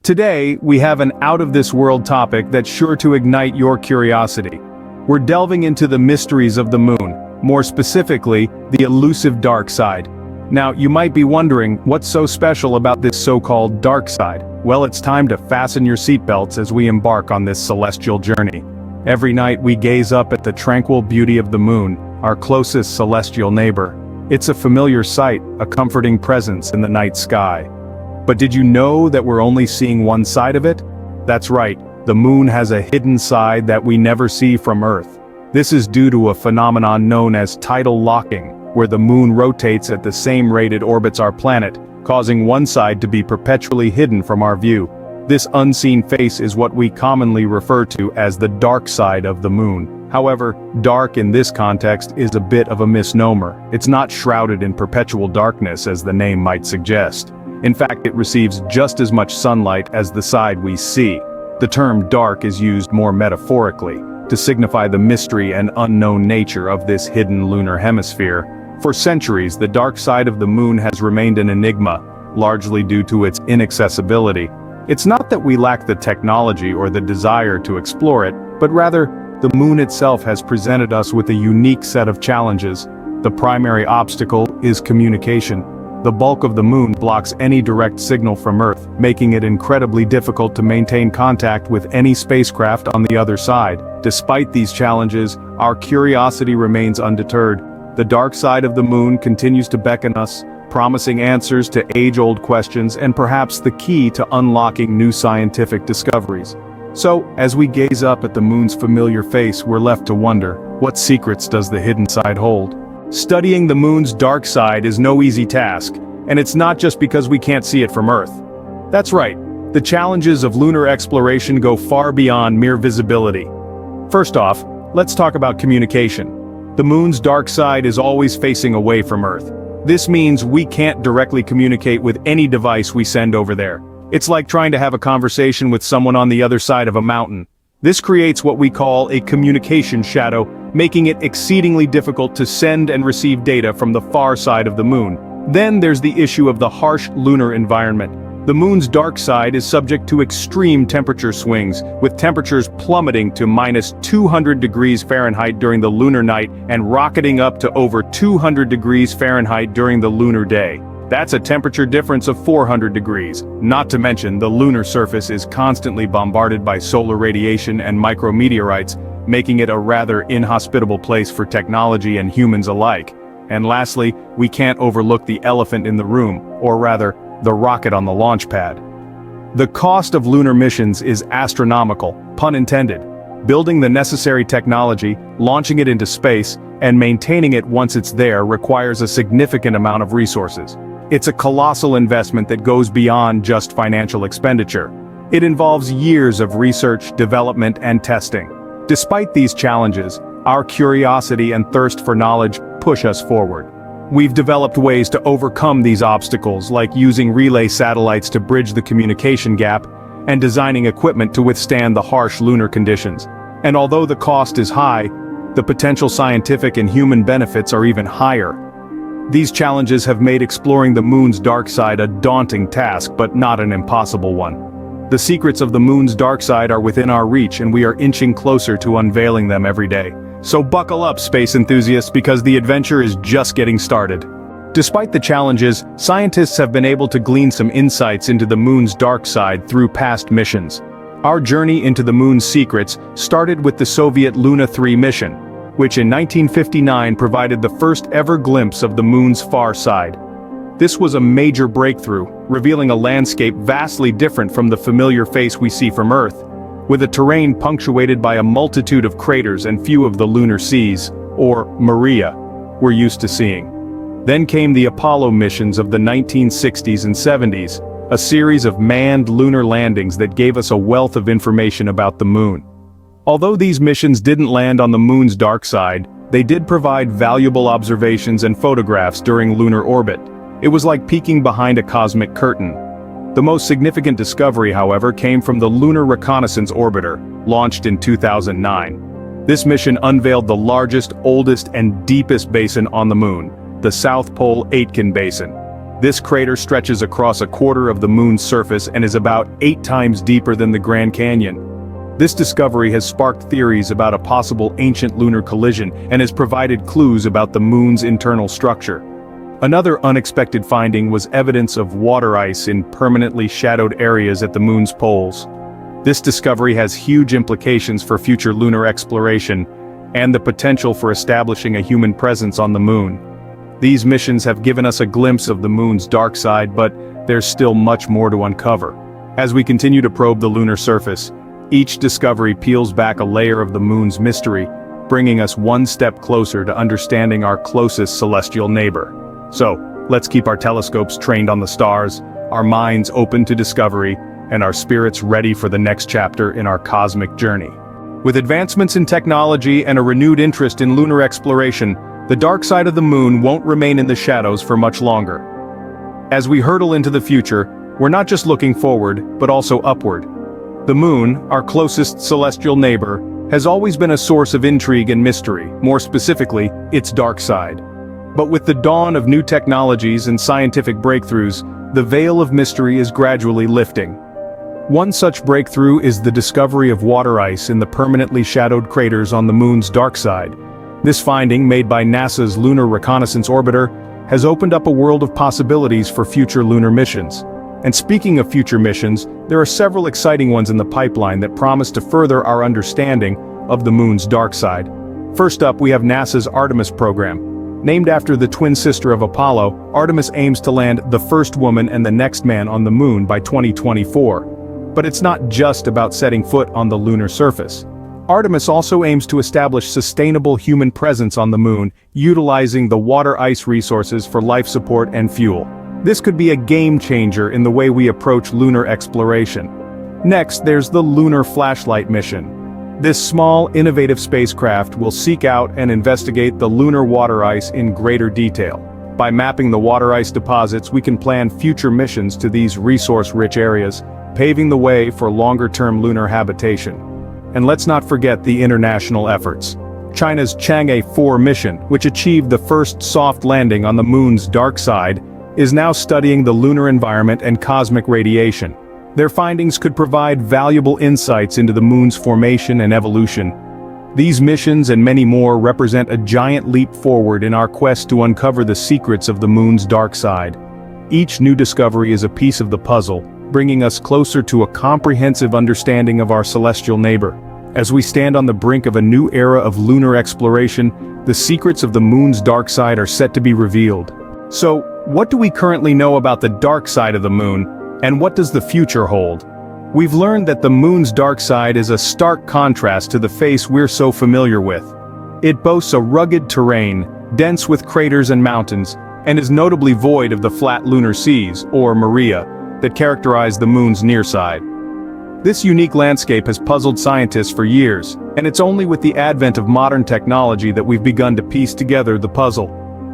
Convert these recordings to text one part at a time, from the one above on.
Today, we have an out-of-this-world topic that's sure to ignite your curiosity. We're delving into the mysteries of the moon, more specifically, the elusive dark side. Now, you might be wondering, what's so special about this so-called dark side? Well, it's time to fasten your seatbelts as we embark on this celestial journey. Every night we gaze up at the tranquil beauty of the moon, our closest celestial neighbor. It's a familiar sight, a comforting presence in the night sky. But did you know that we're only seeing one side of it? That's right, the moon has a hidden side that we never see from Earth. This is due to a phenomenon known as tidal locking, where the moon rotates at the same rate it orbits our planet, causing one side to be perpetually hidden from our view. This unseen face is what we commonly refer to as the dark side of the moon. However, dark in this context is a bit of a misnomer. It's not shrouded in perpetual darkness as the name might suggest. In fact, it receives just as much sunlight as the side we see. The term dark is used more metaphorically, to signify the mystery and unknown nature of this hidden lunar hemisphere. For centuries, the dark side of the moon has remained an enigma, largely due to its inaccessibility. It's not that we lack the technology or the desire to explore it, but rather, the moon itself has presented us with a unique set of challenges. The primary obstacle is communication. The bulk of the moon blocks any direct signal from Earth, making it incredibly difficult to maintain contact with any spacecraft on the other side. Despite these challenges, our curiosity remains undeterred. The dark side of the moon continues to beckon us, promising answers to age-old questions and perhaps the key to unlocking new scientific discoveries. So, as we gaze up at the moon's familiar face, we're left to wonder, what secrets does the hidden side hold? Studying the moon's dark side is no easy task, and it's not just because we can't see it from Earth. That's right, the challenges of lunar exploration go far beyond mere visibility. First off, let's talk about communication. The moon's dark side is always facing away from Earth. This means we can't directly communicate with any device we send over there. It's like trying to have a conversation with someone on the other side of a mountain. This creates what we call a communication shadow, making it exceedingly difficult to send and receive data from the far side of the moon. Then there's the issue of the harsh lunar environment. The moon's dark side is subject to extreme temperature swings, with temperatures plummeting to -200°F during the lunar night and rocketing up to over 200°F during the lunar day. That's a temperature difference of 400 degrees. Not to mention, the lunar surface is constantly bombarded by solar radiation and micrometeorites, making it a rather inhospitable place for technology and humans alike. And lastly, we can't overlook the elephant in the room, or rather, the rocket on the launch pad. The cost of lunar missions is astronomical, pun intended. Building the necessary technology, launching it into space, and maintaining it once it's there requires a significant amount of resources. It's a colossal investment that goes beyond just financial expenditure. It involves years of research, development, and testing. Despite these challenges, our curiosity and thirst for knowledge push us forward. We've developed ways to overcome these obstacles, like using relay satellites to bridge the communication gap, and designing equipment to withstand the harsh lunar conditions. And although the cost is high, the potential scientific and human benefits are even higher. These challenges have made exploring the moon's dark side a daunting task, but not an impossible one. The secrets of the moon's dark side are within our reach, and we are inching closer to unveiling them every day. So buckle up, space enthusiasts, because the adventure is just getting started. Despite the challenges, scientists have been able to glean some insights into the moon's dark side through past missions. Our journey into the moon's secrets started with the Soviet Luna 3 mission, which in 1959 provided the first ever glimpse of the moon's far side. This was a major breakthrough, revealing a landscape vastly different from the familiar face we see from Earth, with a terrain punctuated by a multitude of craters and few of the lunar seas, or Maria, we're used to seeing. Then came the Apollo missions of the 1960s and 70s, a series of manned lunar landings that gave us a wealth of information about the moon. Although these missions didn't land on the moon's dark side, they did provide valuable observations and photographs during lunar orbit. It was like peeking behind a cosmic curtain. The most significant discovery, however, came from the Lunar Reconnaissance Orbiter, launched in 2009. This mission unveiled the largest, oldest, and deepest basin on the moon, the South Pole Aitken Basin. This crater stretches across a quarter of the moon's surface and is about 8 times deeper than the Grand Canyon. This discovery has sparked theories about a possible ancient lunar collision and has provided clues about the moon's internal structure. Another unexpected finding was evidence of water ice in permanently shadowed areas at the moon's poles. This discovery has huge implications for future lunar exploration and the potential for establishing a human presence on the moon. These missions have given us a glimpse of the moon's dark side, but there's still much more to uncover. As we continue to probe the lunar surface, each discovery peels back a layer of the moon's mystery, bringing us one step closer to understanding our closest celestial neighbor. So, let's keep our telescopes trained on the stars, our minds open to discovery, and our spirits ready for the next chapter in our cosmic journey. With advancements in technology and a renewed interest in lunar exploration, the dark side of the moon won't remain in the shadows for much longer. As we hurtle into the future, we're not just looking forward, but also upward. The moon, our closest celestial neighbor, has always been a source of intrigue and mystery, more specifically, its dark side. But with the dawn of new technologies and scientific breakthroughs, the veil of mystery is gradually lifting. One such breakthrough is the discovery of water ice in the permanently shadowed craters on the moon's dark side. This finding, made by NASA's Lunar Reconnaissance Orbiter, has opened up a world of possibilities for future lunar missions. And speaking of future missions, there are several exciting ones in the pipeline that promise to further our understanding of the moon's dark side. First up, we have NASA's Artemis program. Named after the twin sister of Apollo, Artemis aims to land the first woman and the next man on the moon by 2024. But it's not just about setting foot on the lunar surface. Artemis also aims to establish sustainable human presence on the moon, utilizing the water ice resources for life support and fuel. This could be a game changer in the way we approach lunar exploration. Next, there's the Lunar Flashlight mission. This small, innovative spacecraft will seek out and investigate the lunar water ice in greater detail. By mapping the water ice deposits, we can plan future missions to these resource-rich areas, paving the way for longer-term lunar habitation. And let's not forget the international efforts. China's Chang'e 4 mission, which achieved the first soft landing on the moon's dark side, is now studying the lunar environment and cosmic radiation. Their findings could provide valuable insights into the moon's formation and evolution. These missions and many more represent a giant leap forward in our quest to uncover the secrets of the moon's dark side. Each new discovery is a piece of the puzzle, bringing us closer to a comprehensive understanding of our celestial neighbor. As we stand on the brink of a new era of lunar exploration, the secrets of the moon's dark side are set to be revealed. So, what do we currently know about the dark side of the moon, and what does the future hold? We've learned that the moon's dark side is a stark contrast to the face we're so familiar with. It boasts a rugged terrain, dense with craters and mountains, and is notably void of the flat lunar seas, or maria, that characterize the moon's near side. This unique landscape has puzzled scientists for years, and it's only with the advent of modern technology that we've begun to piece together the puzzle.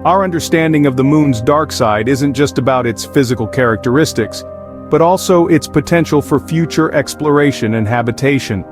Our understanding of the moon's dark side isn't just about its physical characteristics, but also its potential for future exploration and habitation.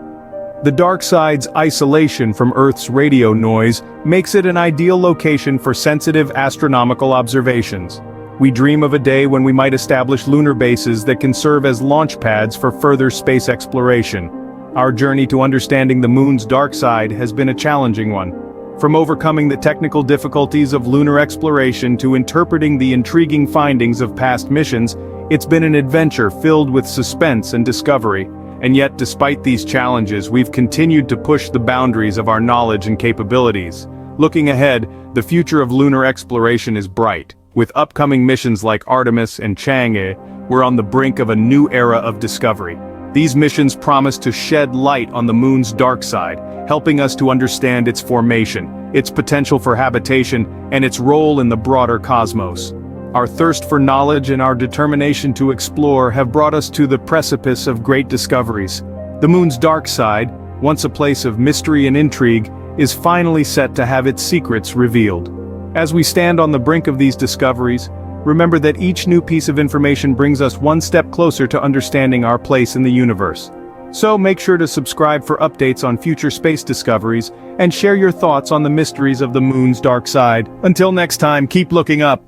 The dark side's isolation from Earth's radio noise makes it an ideal location for sensitive astronomical observations. We dream of a day when we might establish lunar bases that can serve as launch pads for further space exploration. Our journey to understanding the moon's dark side has been a challenging one. From overcoming the technical difficulties of lunar exploration to interpreting the intriguing findings of past missions, it's been an adventure filled with suspense and discovery. And yet, despite these challenges, we've continued to push the boundaries of our knowledge and capabilities. Looking ahead, the future of lunar exploration is bright. With upcoming missions like Artemis and Chang'e, we're on the brink of a new era of discovery. These missions promise to shed light on the moon's dark side, helping us to understand its formation, its potential for habitation, and its role in the broader cosmos. Our thirst for knowledge and our determination to explore have brought us to the precipice of great discoveries. The moon's dark side, once a place of mystery and intrigue, is finally set to have its secrets revealed. As we stand on the brink of these discoveries, remember that each new piece of information brings us one step closer to understanding our place in the universe. So make sure to subscribe for updates on future space discoveries, and share your thoughts on the mysteries of the moon's dark side. Until next time, keep looking up.